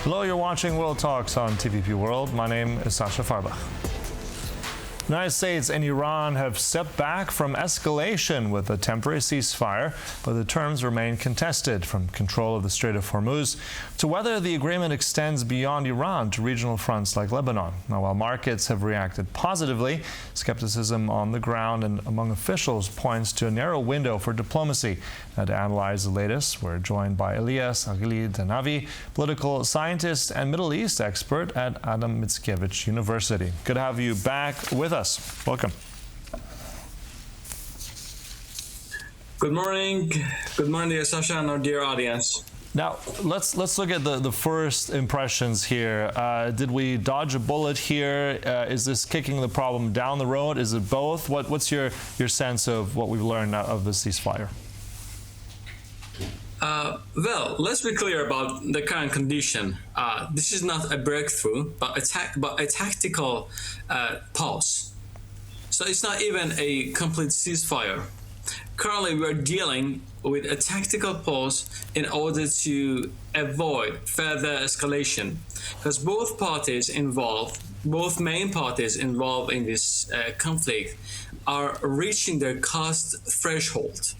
Hello, you're watching World Talks on TVP World. My name is Sasha Fahrbach. The United States and Iran have stepped back from escalation with a temporary ceasefire, but the terms remain contested, from control of the Strait of Hormuz to whether the agreement extends beyond Iran to regional fronts like Lebanon. Now, while markets have reacted positively, skepticism on the ground and among officials points to a narrow window for diplomacy. Now, to analyze the latest, we're joined by Ellias Aghili Dehnavi, political scientist and Middle East expert at Adam Mickiewicz University. Good to have you back with us. Welcome. Good morning, dear Sasha and our dear audience. Now, let's look at the first impressions here. Did we dodge a bullet here? Is this kicking the problem down the road? Is it both? What's your sense of what we've learned of the ceasefire? Well, let's be clear about the current condition. This is not a breakthrough, but a tactical pause. So it's not even a complete ceasefire. Currently, we're dealing with a tactical pause in order to avoid further escalation, because both main parties involved in this conflict are reaching their cost threshold.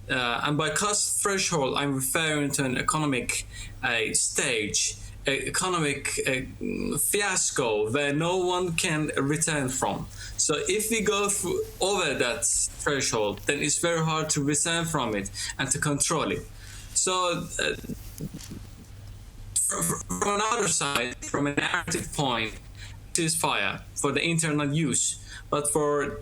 And by cost threshold, I'm referring to an economic stage, economic fiasco where no one can return from. So if we go over that threshold, then it's very hard to return from it and to control it. So from another side, from a narrative point, ceasefire for the internal use, but for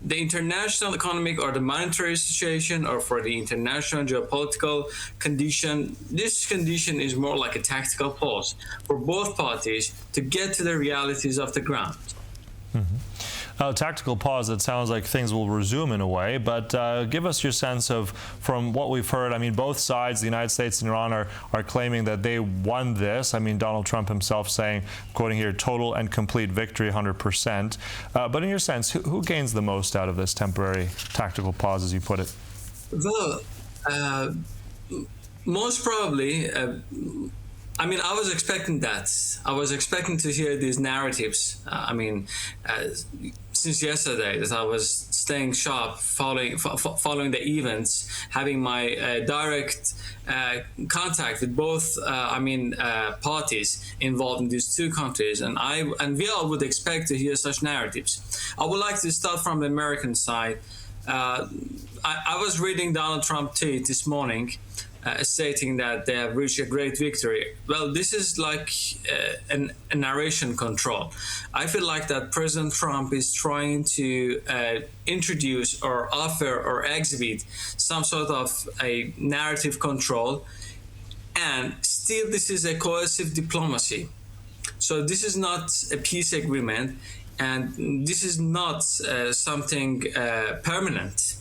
the international economic or the monetary situation, or for the international geopolitical condition, this condition is more like a tactical pause for both parties to get to the realities of the ground. Mm-hmm. Tactical pause, it sounds like things will resume in a way, but give us your sense of, from what we've heard, I mean, both sides, the United States and Iran, are claiming that they won this. I mean, Donald Trump himself saying, quoting here, total and complete victory, 100%. But in your sense, who gains the most out of this temporary tactical pause, as you put it? Well, most probably, I mean, I was expecting that. I was expecting to hear these narratives. Since yesterday, that I was staying sharp, following the events, having my direct contact with both, parties involved in these two countries, and we all would expect to hear such narratives. I would like to start from the American side. I was reading Donald Trump tweet this morning, stating that they have reached a great victory. Well, this is like a narration control. I feel like that President Trump is trying to introduce or offer or exhibit some sort of a narrative control, and still this is a coercive diplomacy. So this is not a peace agreement, and this is not something permanent.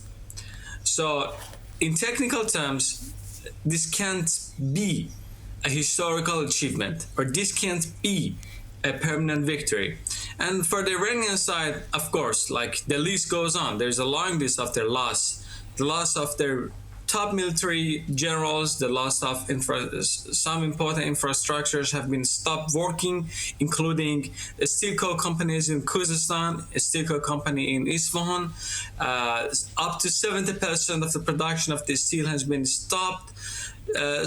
So in technical terms, this can't be a historical achievement, or this can't be a permanent victory. And for the Iranian side, of course, like, the list goes on. There's a long list of their loss. The loss of their top military generals, the loss of some important infrastructures have been stopped working, including steel coke companies in Khuzestan, a steel coke company in Isfahan. Up to 70% of the production of the steel has been stopped.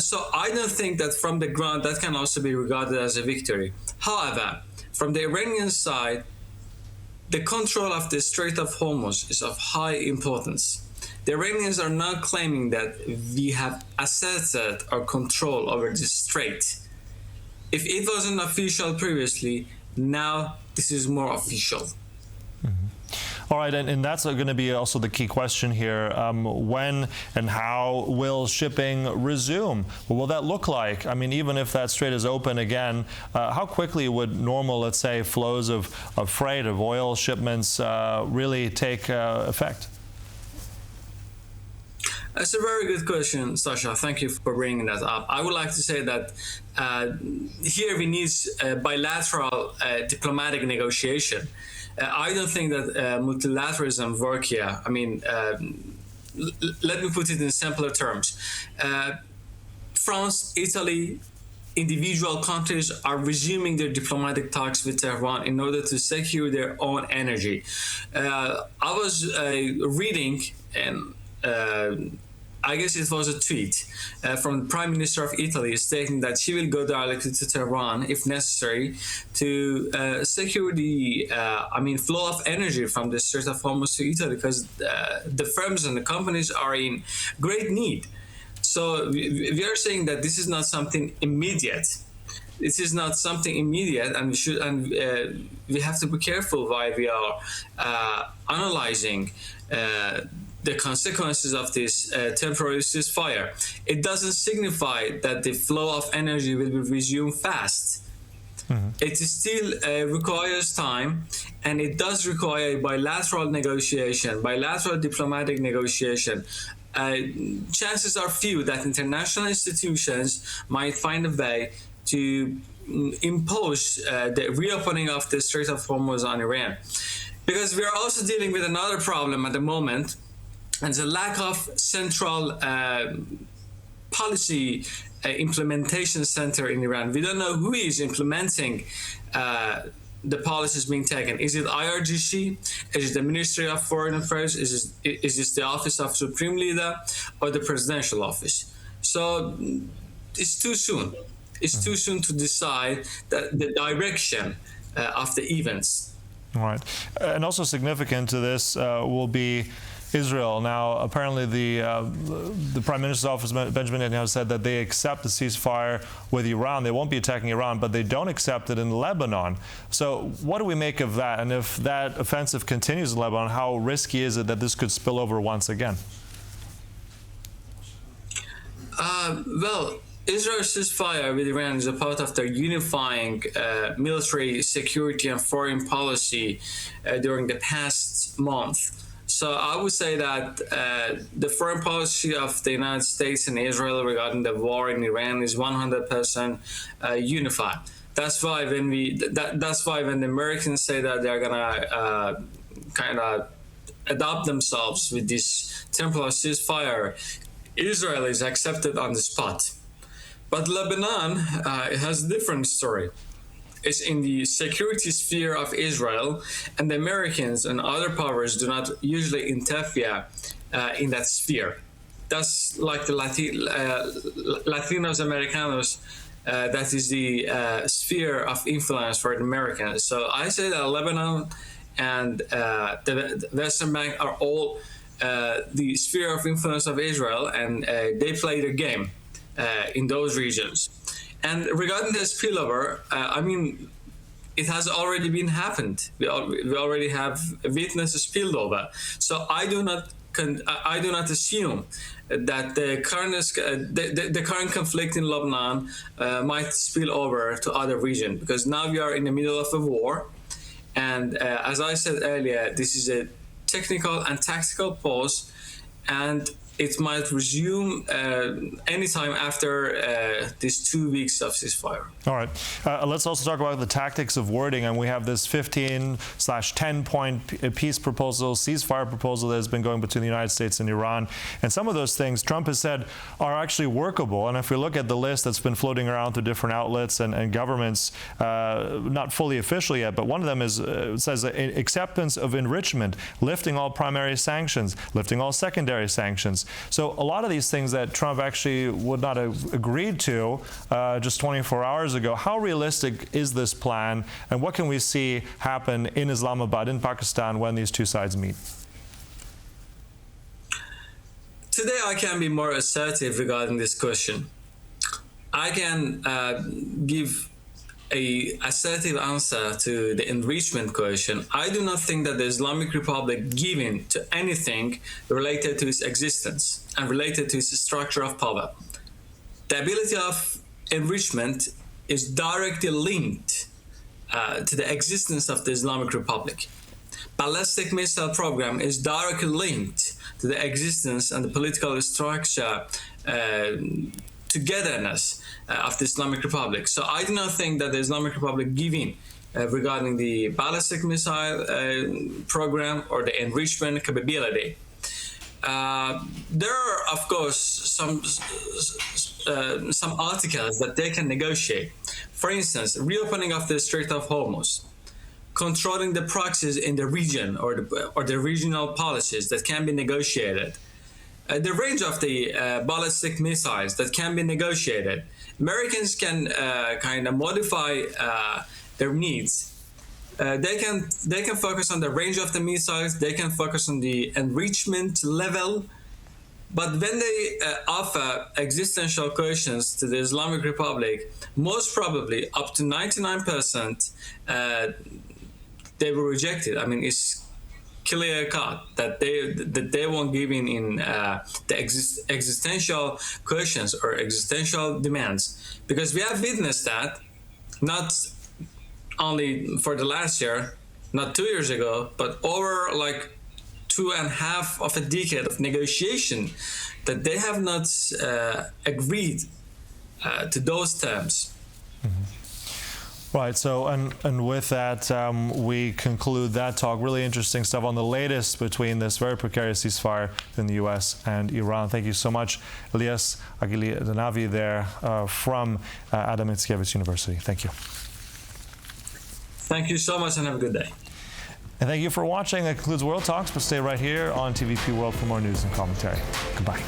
So I don't think that from the ground that can also be regarded as a victory. However, from the Iranian side, the control of the Strait of Hormuz is of high importance. The Iranians are now claiming that we have asserted our control over the strait. If it wasn't official previously, now this is more official. Mm-hmm. All right, and that's going to be also the key question here. When and how will shipping resume? What will that look like? I mean, even if that strait is open again, how quickly would normal, let's say, flows of freight, of oil shipments really take effect? That's a very good question, Sasha. Thank you for bringing that up. I would like to say that here we need bilateral diplomatic negotiation. I don't think that multilateralism works here. I mean, let me put it in simpler terms. France, Italy, individual countries are resuming their diplomatic talks with Tehran in order to secure their own energy. I was reading, and I guess it was a tweet from the Prime Minister of Italy stating that she will go directly to Tehran if necessary to secure the flow of energy from the Strait of Hormuz to Italy, because the firms and the companies are in great need. So we are saying that this is not something immediate. This is not something immediate, and we have to be careful while we are analyzing the consequences of this temporary ceasefire. It doesn't signify that the flow of energy will be resumed fast. Mm-hmm. It still requires time, and it does require bilateral negotiation, bilateral diplomatic negotiation. Chances are few that international institutions might find a way to impose the reopening of the Strait of Hormuz on Iran. Because we are also dealing with another problem at the moment, and the lack of central policy implementation center in Iran. We don't know who is implementing the policies being taken. Is it IRGC? Is it the Ministry of Foreign Affairs? Is this the Office of Supreme Leader, or the Presidential Office? So it's too soon. It's too soon to decide the direction of the events. All right. And also significant to this will be Israel. Now, apparently the Prime Minister's office, Benjamin Netanyahu, said that they accept the ceasefire with Iran. They won't be attacking Iran, but they don't accept it in Lebanon. So what do we make of that? And if that offensive continues in Lebanon, how risky is it that this could spill over once again? Well, Israel's ceasefire with Iran is a part of their unifying military, security, and foreign policy during the past month. So I would say that the foreign policy of the United States and Israel regarding the war in Iran is 100% unified. That's why when the Americans say that they're gonna kind of adopt themselves with this temporary ceasefire, Israel is accepted on the spot. But Lebanon has a different story. It's in the security sphere of Israel, and the Americans and other powers do not usually interfere in that sphere. That's like the Latinos Americanos, that is the sphere of influence for the Americans. So I say that Lebanon and the Western Bank are all the sphere of influence of Israel, and they play the game in those regions. And regarding the spillover, it has already been happened. We already have witnessed a spillover. So I do not assume that the current conflict in Lebanon might spill over to other regions, because now we are in the middle of a war, and as I said earlier, this is a technical and tactical pause, and it might resume anytime after these 2 weeks of ceasefire. All right. Let's also talk about the tactics of wording. And we have this 15/10-point peace proposal, ceasefire proposal that has been going between the United States and Iran. And some of those things Trump has said are actually workable. And if we look at the list that's been floating around through different outlets and governments, not fully official yet, but one of them is says acceptance of enrichment, lifting all primary sanctions, lifting all secondary sanctions. So a lot of these things that Trump actually would not have agreed to just 24 hours ago, how realistic is this plan, and what can we see happen in Islamabad, in Pakistan, when these two sides meet? Today I can be more assertive regarding this question. I can give an assertive answer to the enrichment question. I do not think that the Islamic Republic given to anything related to its existence and related to its structure of power. The ability of enrichment is directly linked to the existence of the Islamic Republic. Ballistic missile program is directly linked to the existence and the political structure togetherness of the Islamic Republic. So I do not think that the Islamic Republic giving regarding the ballistic missile program or the enrichment capability there are, of course, some articles that they can negotiate. For instance, reopening of the Strait of Hormuz, controlling the proxies in the region or the regional policies that can be negotiated. The range of the ballistic missiles that can be negotiated. Americans can kind of modify their needs. They can focus on the range of the missiles. They can focus on the enrichment level. But when they offer existential questions to the Islamic Republic, most probably up to 99%, they will reject it. I mean, it's clear cut that they won't give in the existential questions or existential demands, because we have witnessed that not only for the last year, not 2 years ago, but over like 2.5 of a decade of negotiation, that they have not agreed to those terms. Mm-hmm. Right. So, and with that, we conclude that talk. Really interesting stuff on the latest between this very precarious ceasefire in the U.S. and Iran. Thank you so much, Ellias Aghili Dehnavi there from Adam Mickiewicz University. Thank you. Thank you so much, and have a good day. And thank you for watching. That concludes World Talks, but stay right here on TVP World for more news and commentary. Goodbye.